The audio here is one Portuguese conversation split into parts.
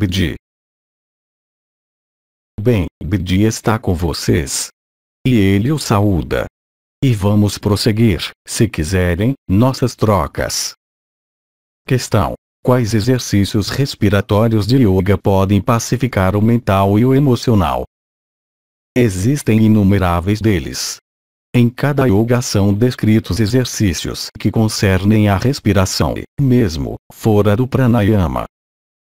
Bidi. Bem, Bidi está com vocês. E ele o saúda. E vamos prosseguir, se quiserem, nossas trocas. Questão: quais exercícios respiratórios de yoga podem pacificar o mental e o emocional? Existem inumeráveis deles. Em cada yoga são descritos exercícios que concernem a respiração, mesmo fora do pranayama.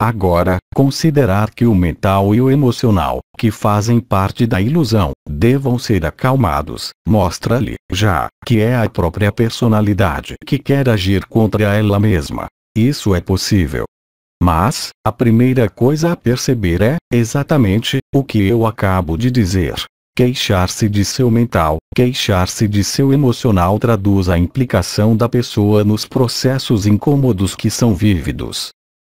Agora, considerar que o mental e o emocional, que fazem parte da ilusão, devam ser acalmados, mostra-lhe, já, que é a própria personalidade que quer agir contra ela mesma. Isso é possível. Mas, a primeira coisa a perceber é, exatamente, o que eu acabo de dizer. Queixar-se de seu mental, queixar-se de seu emocional traduz a implicação da pessoa nos processos incômodos que são vívidos.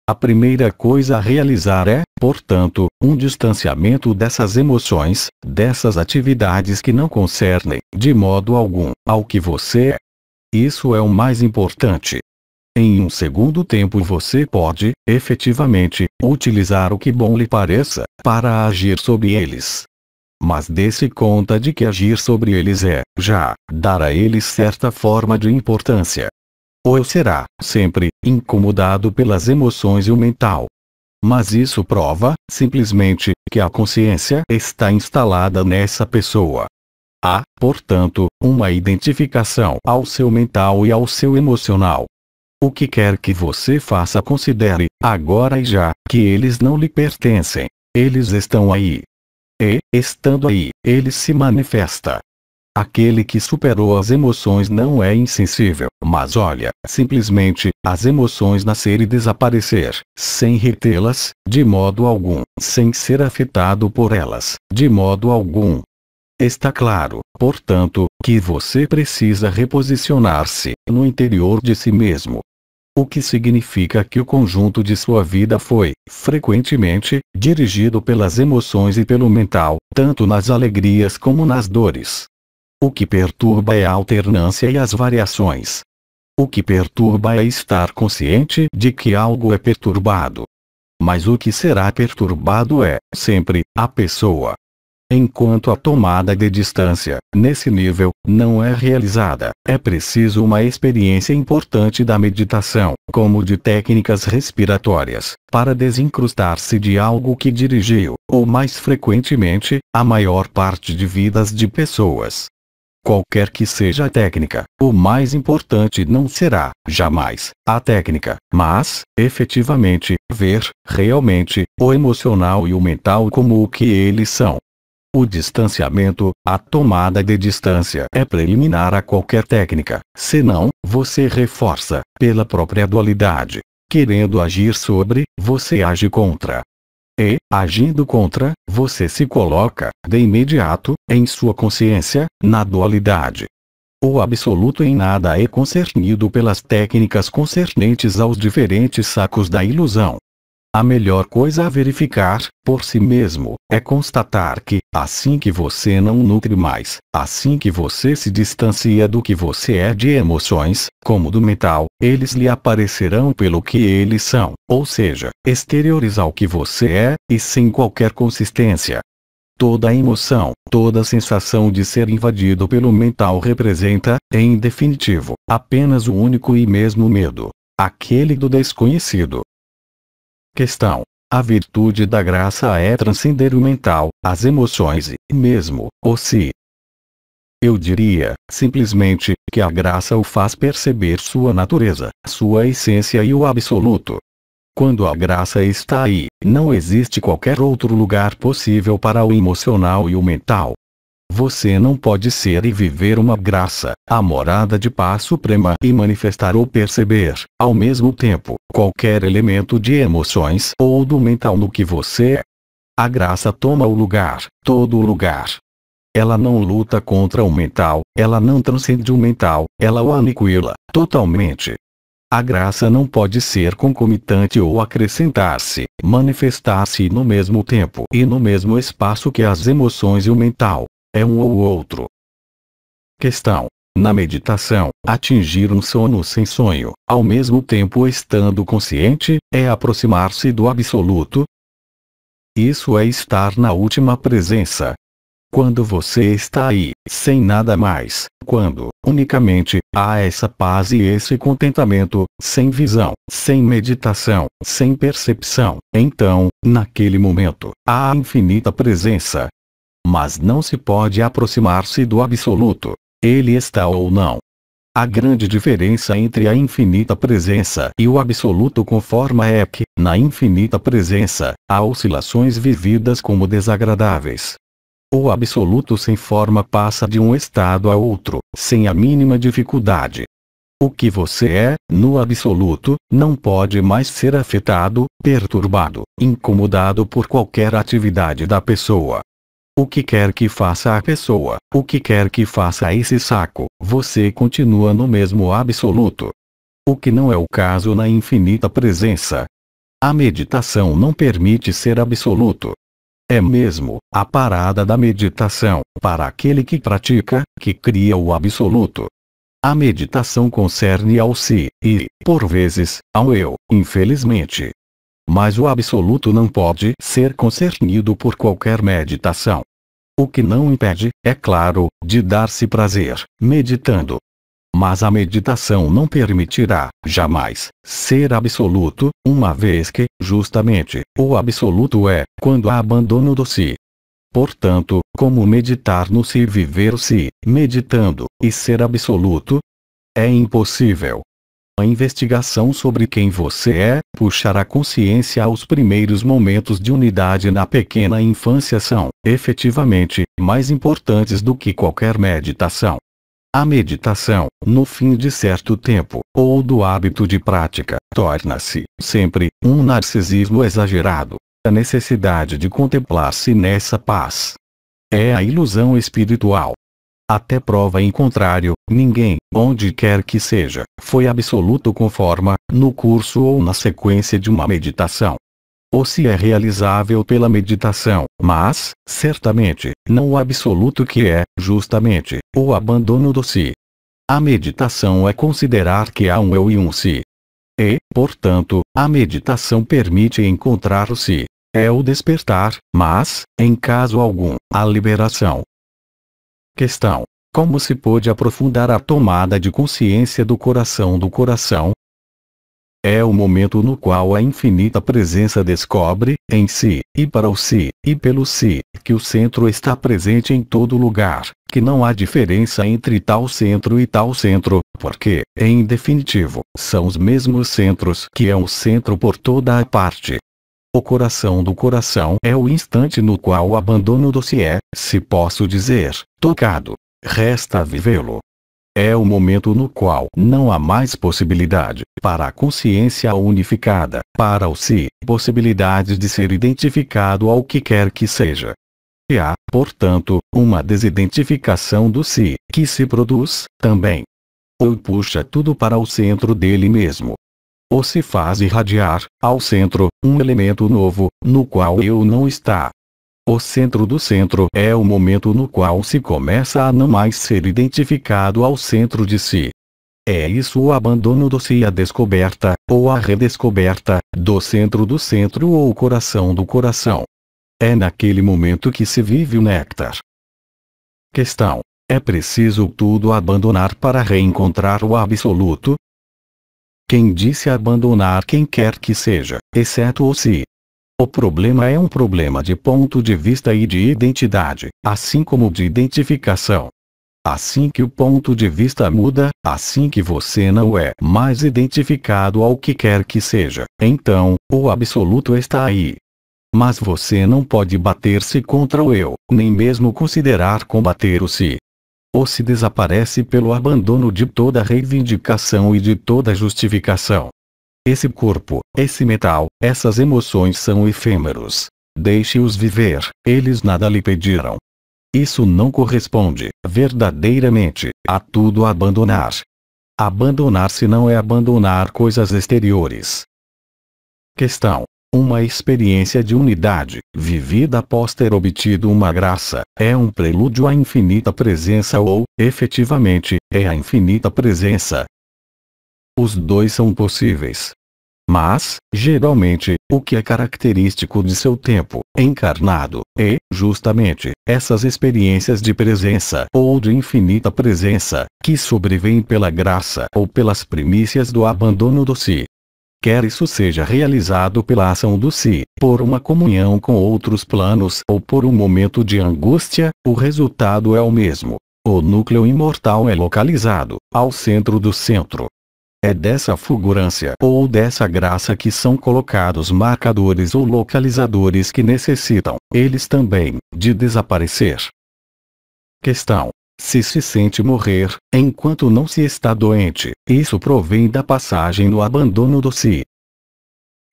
A primeira coisa a realizar é, portanto, um distanciamento dessas emoções, dessas atividades que não concernem, de modo algum, ao que você é. Isso é o mais importante. Em um segundo tempo você pode, efetivamente, utilizar o que bom lhe pareça, para agir sobre eles. Mas dê-se conta de que agir sobre eles é, já, dar a eles certa forma de importância. Ou será, sempre, incomodado pelas emoções e o mental. Mas isso prova, simplesmente, que a consciência está instalada nessa pessoa. Há, portanto, uma identificação ao seu mental e ao seu emocional. O que quer que você faça, considere, agora e já, que eles não lhe pertencem. Eles estão aí. E, estando aí, ele se manifesta. Aquele que superou as emoções não é insensível, mas olha, simplesmente, as emoções nascer e desaparecer, sem retê-las, de modo algum, sem ser afetado por elas, de modo algum. Está claro, portanto, que você precisa reposicionar-se no interior de si mesmo. O que significa que o conjunto de sua vida foi, frequentemente, dirigido pelas emoções e pelo mental, tanto nas alegrias como nas dores. O que perturba é a alternância e as variações. O que perturba é estar consciente de que algo é perturbado. Mas o que será perturbado é, sempre, a pessoa. Enquanto a tomada de distância, nesse nível, não é realizada, é preciso uma experiência importante da meditação, como de técnicas respiratórias, para desincrustar-se de algo que dirigiu, ou mais frequentemente, a maior parte de vidas de pessoas. Qualquer que seja a técnica, o mais importante não será, jamais, a técnica, mas, efetivamente, ver, realmente, o emocional e o mental como o que eles são. O distanciamento, a tomada de distância é preliminar a qualquer técnica, senão, você reforça, pela própria dualidade. Querendo agir sobre, você age contra. E, agindo contra, você se coloca, de imediato, em sua consciência, na dualidade. O absoluto em nada é concernido pelas técnicas concernentes aos diferentes sacos da ilusão. A melhor coisa a verificar, por si mesmo, é constatar que, assim que você não nutre mais, assim que você se distancia do que você é de emoções, como do mental, eles lhe aparecerão pelo que eles são, ou seja, exteriorizar o que você é, e sem qualquer consistência. Toda emoção, toda sensação de ser invadido pelo mental representa, em definitivo, apenas o único e mesmo medo, aquele do desconhecido. Questão: a virtude da graça é transcender o mental, as emoções e, mesmo, o si. Eu diria, simplesmente, que a graça o faz perceber sua natureza, sua essência e o absoluto. Quando a graça está aí, não existe qualquer outro lugar possível para o emocional e o mental. Você não pode ser e viver uma graça, a morada de paz suprema e manifestar ou perceber, ao mesmo tempo, qualquer elemento de emoções ou do mental no que você é. A graça toma o lugar, todo o lugar. Ela não luta contra o mental, ela não transcende o mental, ela o aniquila, totalmente. A graça não pode ser concomitante ou acrescentar-se, manifestar-se no mesmo tempo e no mesmo espaço que as emoções e o mental. É um ou outro. Questão: na meditação, atingir um sono sem sonho, ao mesmo tempo estando consciente, é aproximar-se do absoluto? Isso é estar na última presença. Quando você está aí, sem nada mais, quando, unicamente, há essa paz e esse contentamento, sem visão, sem meditação, sem percepção, então, naquele momento, há a infinita presença. Mas não se pode aproximar-se do absoluto. Ele está ou não. A grande diferença entre a infinita presença e o absoluto com forma é que, na infinita presença, há oscilações vividas como desagradáveis. O absoluto sem forma passa de um estado a outro, sem a mínima dificuldade. O que você é, no absoluto, não pode mais ser afetado, perturbado, incomodado por qualquer atividade da pessoa. O que quer que faça a pessoa, o que quer que faça esse saco, você continua no mesmo absoluto. O que não é o caso na infinita presença. A meditação não permite ser absoluto. É mesmo a parada da meditação, para aquele que pratica, que cria o absoluto. A meditação concerne ao si, e, por vezes, ao eu, infelizmente. Mas o absoluto não pode ser concernido por qualquer meditação. O que não impede, é claro, de dar-se prazer, meditando. Mas a meditação não permitirá, jamais, ser absoluto, uma vez que, justamente, o absoluto é, quando há abandono do si. Portanto, como meditar no si e viver o si, meditando, e ser absoluto? É impossível. A investigação sobre quem você é, puxar a consciência aos primeiros momentos de unidade na pequena infância são, efetivamente, mais importantes do que qualquer meditação. A meditação, no fim de certo tempo, ou do hábito de prática, torna-se, sempre, um narcisismo exagerado. A necessidade de contemplar-se nessa paz. É a ilusão espiritual. Até prova em contrário, ninguém, onde quer que seja, foi absoluto com forma, no curso ou na sequência de uma meditação. Ou se é realizável pela meditação, mas, certamente, não o absoluto que é, justamente, o abandono do si. A meditação é considerar que há um eu e um si. E, portanto, a meditação permite encontrar o si. É o despertar, mas, em caso algum, a liberação. Questão: como se pode aprofundar a tomada de consciência do coração do coração? É o momento no qual a infinita presença descobre, em si, e para o si, e pelo si, que o centro está presente em todo lugar, que não há diferença entre tal centro e tal centro, porque, em definitivo, são os mesmos centros que é um centro por toda a parte. O coração do coração é o instante no qual o abandono do si é, se posso dizer, tocado. Resta vivê-lo. É o momento no qual não há mais possibilidade, para a consciência unificada, para o si, possibilidades de ser identificado ao que quer que seja. E há, portanto, uma desidentificação do si, que se produz, também. Ou puxa tudo para o centro dele mesmo. Ou se faz irradiar, ao centro, um elemento novo, no qual eu não está. O centro do centro é o momento no qual se começa a não mais ser identificado ao centro de si. É isso o abandono do si, a descoberta, ou a redescoberta, do centro ou o coração do coração. É naquele momento que se vive o néctar. Questão: é preciso tudo abandonar para reencontrar o absoluto? Quem disse abandonar quem quer que seja, exceto o si? O problema é um problema de ponto de vista e de identidade, assim como de identificação. Assim que o ponto de vista muda, assim que você não é mais identificado ao que quer que seja, então, o absoluto está aí. Mas você não pode bater-se contra o eu, nem mesmo considerar combater o si. Ou se desaparece pelo abandono de toda reivindicação e de toda justificação. Esse corpo, esse metal, essas emoções são efêmeros. Deixe-os viver, eles nada lhe pediram. Isso não corresponde, verdadeiramente, a tudo abandonar. Abandonar-se não é abandonar coisas exteriores. Questão: uma experiência de unidade, vivida após ter obtido uma graça, é um prelúdio à infinita presença ou, efetivamente, é a infinita presença? Os dois são possíveis. Mas, geralmente, o que é característico de seu tempo encarnado é, justamente, essas experiências de presença ou de infinita presença, que sobrevêm pela graça ou pelas primícias do abandono do si. Quer isso seja realizado pela ação do si, por uma comunhão com outros planos ou por um momento de angústia, o resultado é o mesmo. O núcleo imortal é localizado ao centro do centro. É dessa fulgurância ou dessa graça que são colocados marcadores ou localizadores que necessitam, eles também, de desaparecer. Questão: se sente morrer, enquanto não se está doente, isso provém da passagem no abandono do si.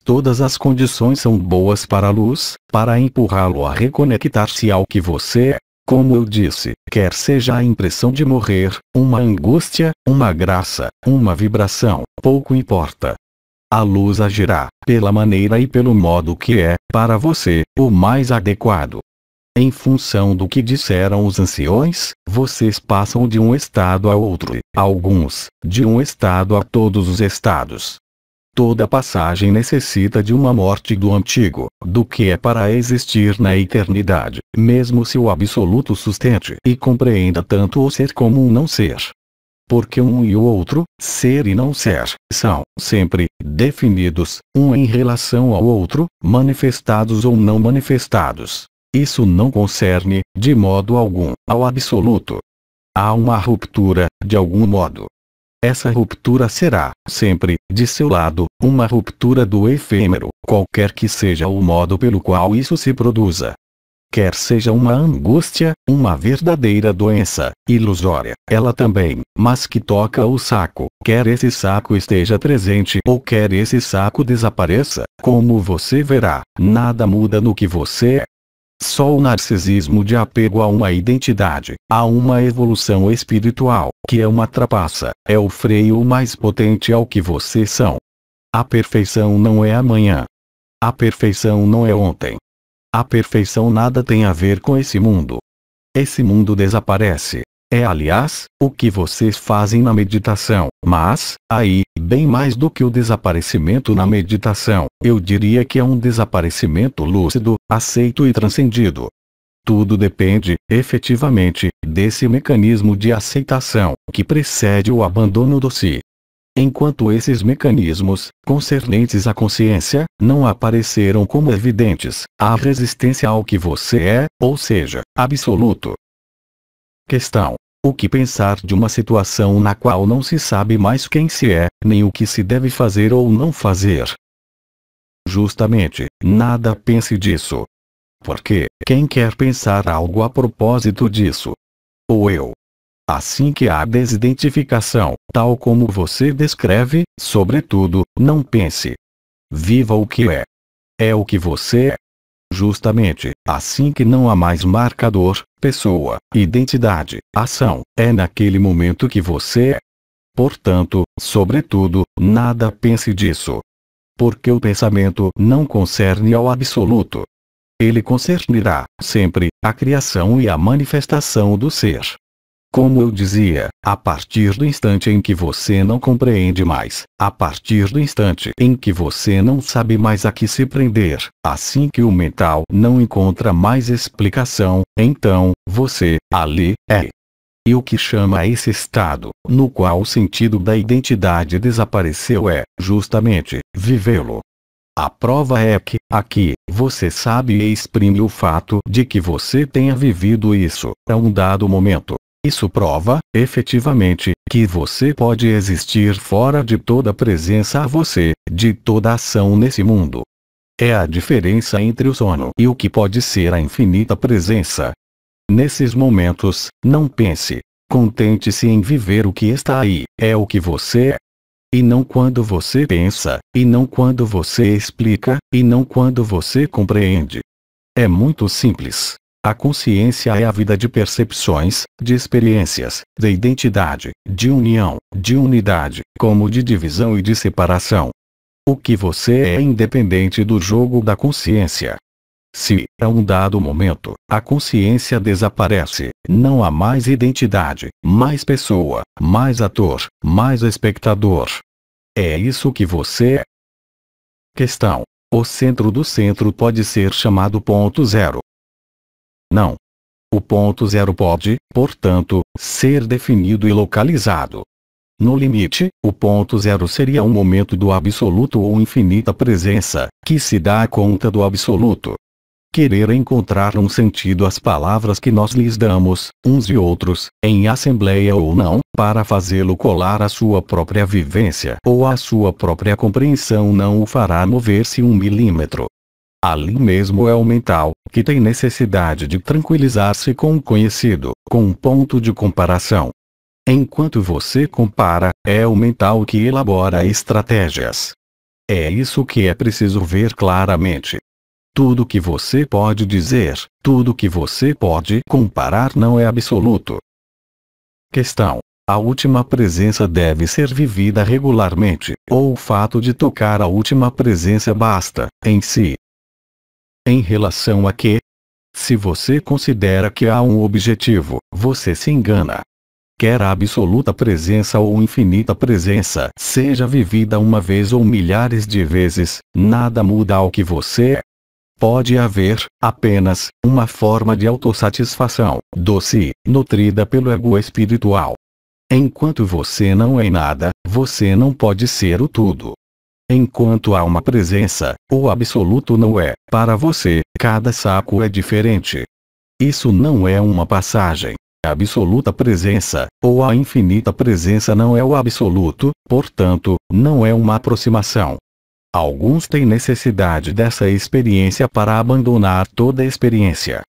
Todas as condições são boas para a luz, para empurrá-lo a reconectar-se ao que você é. Como eu disse, quer seja a impressão de morrer, uma angústia, uma graça, uma vibração, pouco importa. A luz agirá, pela maneira e pelo modo que é, para você, o mais adequado. Em função do que disseram os anciões, vocês passam de um estado a outro, alguns, de um estado a todos os estados. Toda passagem necessita de uma morte do antigo, do que é para existir na eternidade, mesmo se o absoluto sustente e compreenda tanto o ser como o não ser. Porque um e o outro, ser e não ser, são, sempre, definidos, um em relação ao outro, manifestados ou não manifestados. Isso não concerne, de modo algum, ao absoluto. Há uma ruptura, de algum modo. Essa ruptura será, sempre, de seu lado, uma ruptura do efêmero, qualquer que seja o modo pelo qual isso se produza. Quer seja uma angústia, uma verdadeira doença, ilusória, ela também, mas que toca o saco, quer esse saco esteja presente ou quer esse saco desapareça, como você verá, nada muda no que você é. Só o narcisismo de apego a uma identidade, a uma evolução espiritual, que é uma trapaça, é o freio mais potente ao que vocês são. A perfeição não é amanhã. A perfeição não é ontem. A perfeição nada tem a ver com esse mundo. Esse mundo desaparece. É, aliás, o que vocês fazem na meditação, mas, aí, bem mais do que o desaparecimento na meditação, eu diria que é um desaparecimento lúcido, aceito e transcendido. Tudo depende, efetivamente, desse mecanismo de aceitação, que precede o abandono do si. Enquanto esses mecanismos, concernentes à consciência, não apareceram como evidentes, há resistência ao que você é, ou seja, absoluto. Questão: o que pensar de uma situação na qual não se sabe mais quem se é, nem o que se deve fazer ou não fazer? Justamente, nada pense disso. Porque, quem quer pensar algo a propósito disso? Ou eu? Assim que há desidentificação, tal como você descreve, sobretudo, não pense. Viva o que é. É o que você é. Justamente, assim que não há mais marcador, pessoa, identidade, ação, é naquele momento que você é. Portanto, sobretudo, nada pense disso. Porque o pensamento não concerne ao absoluto. Ele concernirá, sempre, a criação e a manifestação do ser. Como eu dizia, a partir do instante em que você não compreende mais, a partir do instante em que você não sabe mais a que se prender, assim que o mental não encontra mais explicação, então, você, ali, é. E o que chama a esse estado, no qual o sentido da identidade desapareceu é, justamente, vivê-lo. A prova é que, aqui, você sabe e exprime o fato de que você tenha vivido isso, a um dado momento. Isso prova, efetivamente, que você pode existir fora de toda presença a você, de toda ação nesse mundo. É a diferença entre o sono e o que pode ser a infinita presença. Nesses momentos, não pense. Contente-se em viver o que está aí, é o que você é. E não quando você pensa, e não quando você explica, e não quando você compreende. É muito simples. A consciência é a vida de percepções, de experiências, de identidade, de união, de unidade, como de divisão e de separação. O que você é independente do jogo da consciência. Se, a um dado momento, a consciência desaparece, não há mais identidade, mais pessoa, mais ator, mais espectador. É isso que você é. Questão: o centro do centro pode ser chamado ponto zero? Não. O ponto zero pode, portanto, ser definido e localizado. No limite, o ponto zero seria um momento do absoluto ou infinita presença, que se dá conta do absoluto. Querer encontrar um sentido às palavras que nós lhes damos, uns e outros, em assembleia ou não, para fazê-lo colar à sua própria vivência ou à sua própria compreensão não o fará mover-se 1 milímetro. Ali mesmo é o mental, que tem necessidade de tranquilizar-se com o conhecido, com um ponto de comparação. Enquanto você compara, é o mental que elabora estratégias. É isso que é preciso ver claramente. Tudo que você pode dizer, tudo que você pode comparar não é absoluto. Questão: a última presença deve ser vivida regularmente, ou o fato de tocar a última presença basta, em si? Em relação a quê? Se você considera que há um objetivo, você se engana. Quer a absoluta presença ou infinita presença seja vivida uma vez ou milhares de vezes, nada muda ao que você é. Pode haver, apenas, uma forma de autossatisfação, doce, nutrida pelo ego espiritual. Enquanto você não é nada, você não pode ser o tudo. Enquanto há uma presença, o absoluto não é, para você, cada saco é diferente. Isso não é uma passagem. A absoluta presença, ou a infinita presença não é o absoluto, portanto, não é uma aproximação. Alguns têm necessidade dessa experiência para abandonar toda a experiência.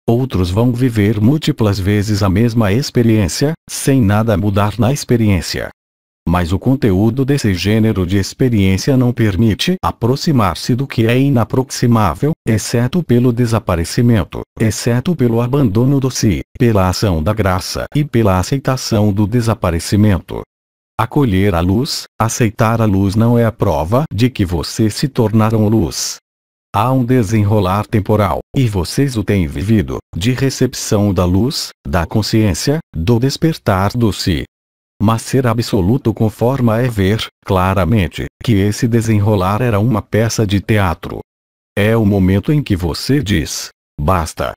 Outros vão viver múltiplas vezes a mesma experiência, sem nada mudar na experiência. Mas o conteúdo desse gênero de experiência não permite aproximar-se do que é inaproximável, exceto pelo desaparecimento, exceto pelo abandono do si, pela ação da graça e pela aceitação do desaparecimento. Acolher a luz, aceitar a luz não é a prova de que vocês se tornaram luz. Há um desenrolar temporal, e vocês o têm vivido, de recepção da luz, da consciência, do despertar do si. Mas ser absoluto conforma é ver, claramente, que esse desenrolar era uma peça de teatro. É o momento em que você diz: basta.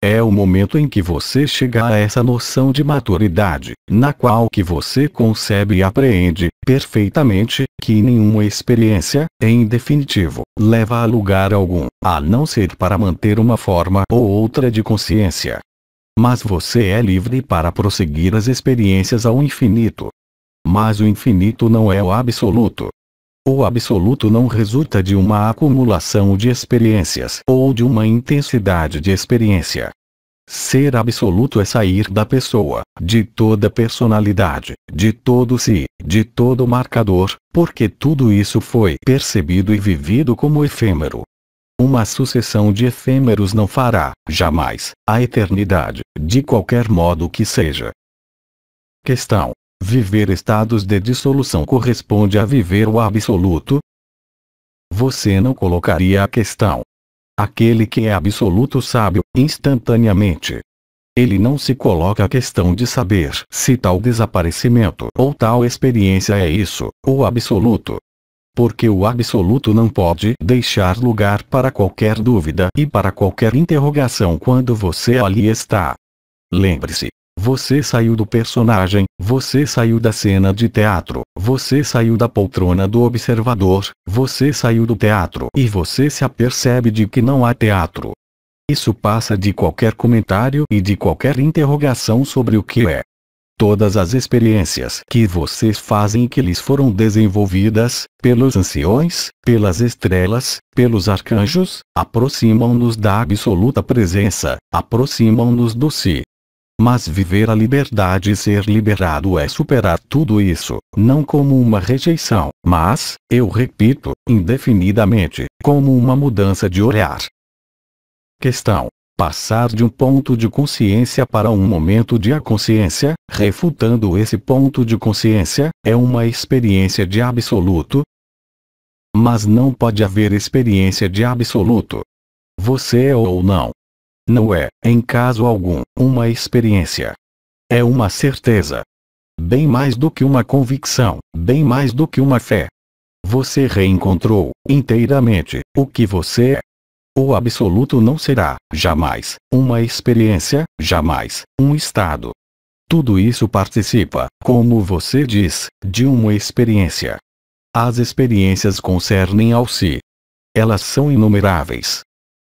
É o momento em que você chega a essa noção de maturidade, na qual que você concebe e apreende, perfeitamente, que nenhuma experiência, em definitivo, leva a lugar algum, a não ser para manter uma forma ou outra de consciência. Mas você é livre para prosseguir as experiências ao infinito. Mas o infinito não é o absoluto. O absoluto não resulta de uma acumulação de experiências ou de uma intensidade de experiência. Ser absoluto é sair da pessoa, de toda personalidade, de todo si, de todo marcador, porque tudo isso foi percebido e vivido como efêmero. Uma sucessão de efêmeros não fará, jamais, a eternidade, de qualquer modo que seja. Questão: viver estados de dissolução corresponde a viver o absoluto? Você não colocaria a questão. Aquele que é absoluto sabe, instantaneamente. Ele não se coloca a questão de saber se tal desaparecimento ou tal experiência é isso, o absoluto. Porque o absoluto não pode deixar lugar para qualquer dúvida e para qualquer interrogação quando você ali está. Lembre-se. Você saiu do personagem, você saiu da cena de teatro, você saiu da poltrona do observador, você saiu do teatro e você se apercebe de que não há teatro. Isso passa de qualquer comentário e de qualquer interrogação sobre o que é. Todas as experiências que vocês fazem e que lhes foram desenvolvidas, pelos anciões, pelas estrelas, pelos arcanjos, aproximam-nos da absoluta presença, aproximam-nos do si. Mas viver a liberdade e ser liberado é superar tudo isso, não como uma rejeição, mas, eu repito, indefinidamente, como uma mudança de olhar. Questão: passar de um ponto de consciência para um momento de aconsciência, refutando esse ponto de consciência, é uma experiência de absoluto? Mas não pode haver experiência de absoluto. Você é ou não. Não é, em caso algum, uma experiência. É uma certeza. Bem mais do que uma convicção, bem mais do que uma fé. você reencontrou, inteiramente, o que você é. O absoluto não será, jamais, uma experiência, jamais, um estado. Tudo isso participa, como você diz, de uma experiência. As experiências concernem ao si. Elas são inumeráveis.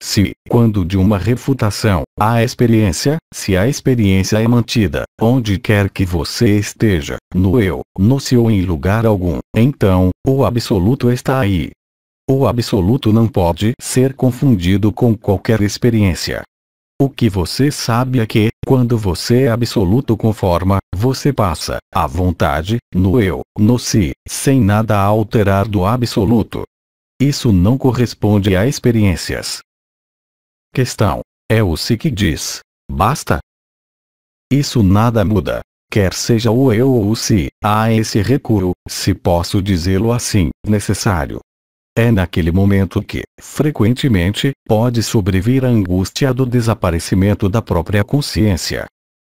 Se, quando de uma refutação, a experiência, se a experiência é mantida, onde quer que você esteja, no eu, no si ou em lugar algum, então, o absoluto está aí. O absoluto não pode ser confundido com qualquer experiência. O que você sabe é que, quando você é absoluto com forma, você passa, à vontade, no eu, no si, sem nada a alterar do absoluto. Isso não corresponde a experiências. Questão: é o si que diz, basta? Isso nada muda. Quer seja o eu ou o si, há esse recuo, se posso dizê-lo assim, necessário. É naquele momento que, frequentemente, pode sobrevir a angústia do desaparecimento da própria consciência.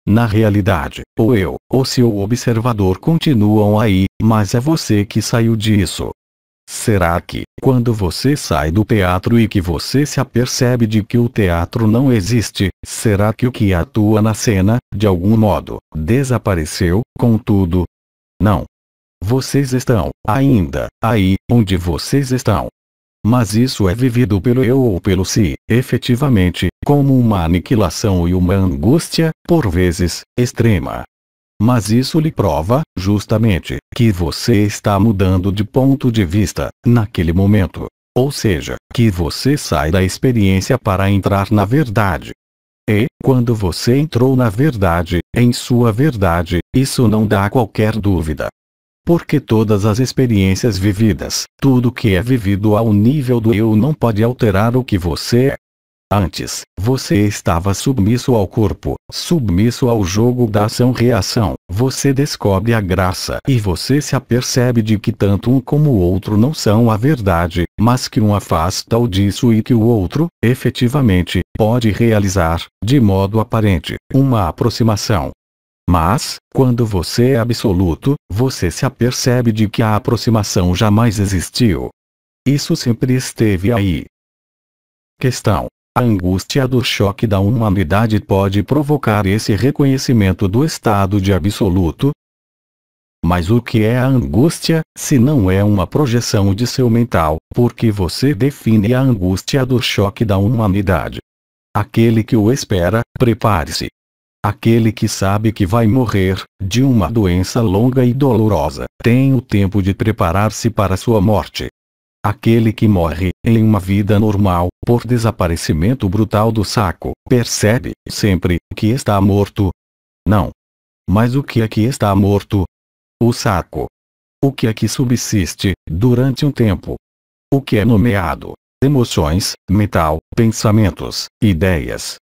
Na realidade, o eu, o si ou o observador continuam aí, mas é você que saiu disso. Será que, quando você sai do teatro e que você se apercebe de que o teatro não existe, será que o que atua na cena, de algum modo, desapareceu, contudo? Não. Vocês estão, ainda, aí, onde vocês estão. Mas isso é vivido pelo eu ou pelo si, efetivamente, como uma aniquilação e uma angústia, por vezes, extrema. Mas isso lhe prova, justamente, que você está mudando de ponto de vista, naquele momento. Ou seja, que você sai da experiência para entrar na verdade. E, quando você entrou na verdade, em sua verdade, isso não dá qualquer dúvida. Porque todas as experiências vividas, tudo que é vivido ao nível do eu não pode alterar o que você é. Antes, você estava submisso ao corpo, submisso ao jogo da ação-reação. Você descobre a graça e você se apercebe de que tanto um como o outro não são a verdade, mas que um afasta-o disso e que o outro, efetivamente, pode realizar, de modo aparente, uma aproximação. Mas, quando você é absoluto, você se apercebe de que a aproximação jamais existiu. Isso sempre esteve aí. Questão: a angústia do choque da humanidade pode provocar esse reconhecimento do estado de absoluto? Mas o que é a angústia, se não é uma projeção de seu mental, porque você define a angústia do choque da humanidade? Aquele que o espera, prepare-se. Aquele que sabe que vai morrer, de uma doença longa e dolorosa, tem o tempo de preparar-se para sua morte. Aquele que morre, em uma vida normal, por desaparecimento brutal do saco, percebe, sempre, que está morto? Não. Mas o que é que está morto? O saco. O que é que subsiste, durante um tempo? O que é nomeado? Emoções, mental, pensamentos, ideias.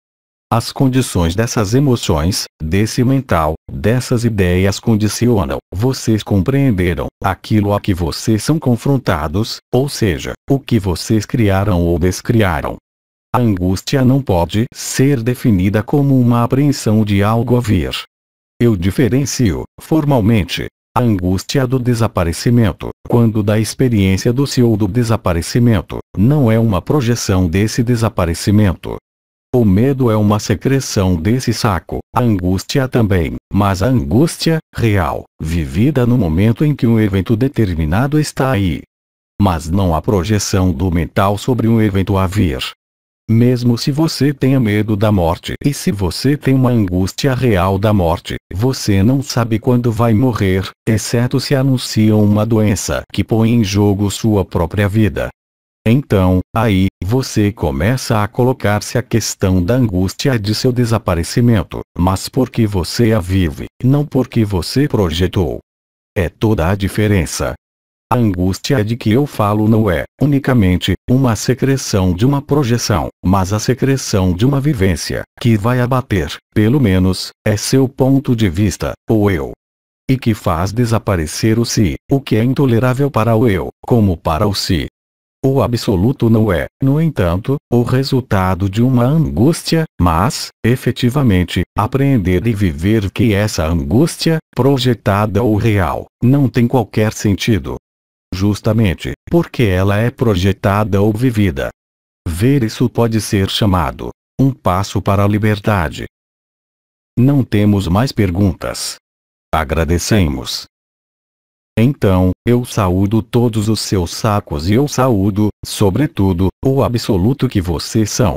As condições dessas emoções, desse mental, dessas ideias condicionam, vocês compreenderam, aquilo a que vocês são confrontados, ou seja, o que vocês criaram ou descriaram. A angústia não pode ser definida como uma apreensão de algo a vir. Eu diferencio, formalmente, a angústia do desaparecimento, quando da experiência do si ou do desaparecimento, não é uma projeção desse desaparecimento. O medo é uma secreção desse saco, a angústia também, mas a angústia, real, vivida no momento em que um evento determinado está aí. Mas não a projeção do mental sobre um evento a vir. Mesmo se você tenha medo da morte e se você tem uma angústia real da morte, você não sabe quando vai morrer, exceto se anunciam uma doença que põe em jogo sua própria vida. Então, aí, você começa a colocar-se a questão da angústia de seu desaparecimento, mas porque você a vive, não porque você projetou. É toda a diferença. A angústia de que eu falo não é, unicamente, uma secreção de uma projeção, mas a secreção de uma vivência, que vai abater, pelo menos, é seu ponto de vista, o eu. E que faz desaparecer o si, o que é intolerável para o eu, como para o si. O absoluto não é, no entanto, o resultado de uma angústia, mas, efetivamente, apreender e viver que essa angústia, projetada ou real, não tem qualquer sentido. justamente porque ela é projetada ou vivida. Ver isso pode ser chamado um passo para a liberdade. Não temos mais perguntas. Agradecemos. Então, eu saúdo todos os seus sacos e eu saúdo, sobretudo, o absoluto que vocês são.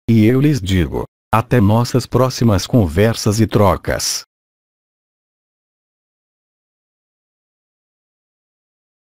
E eu lhes digo, até nossas próximas conversas e trocas.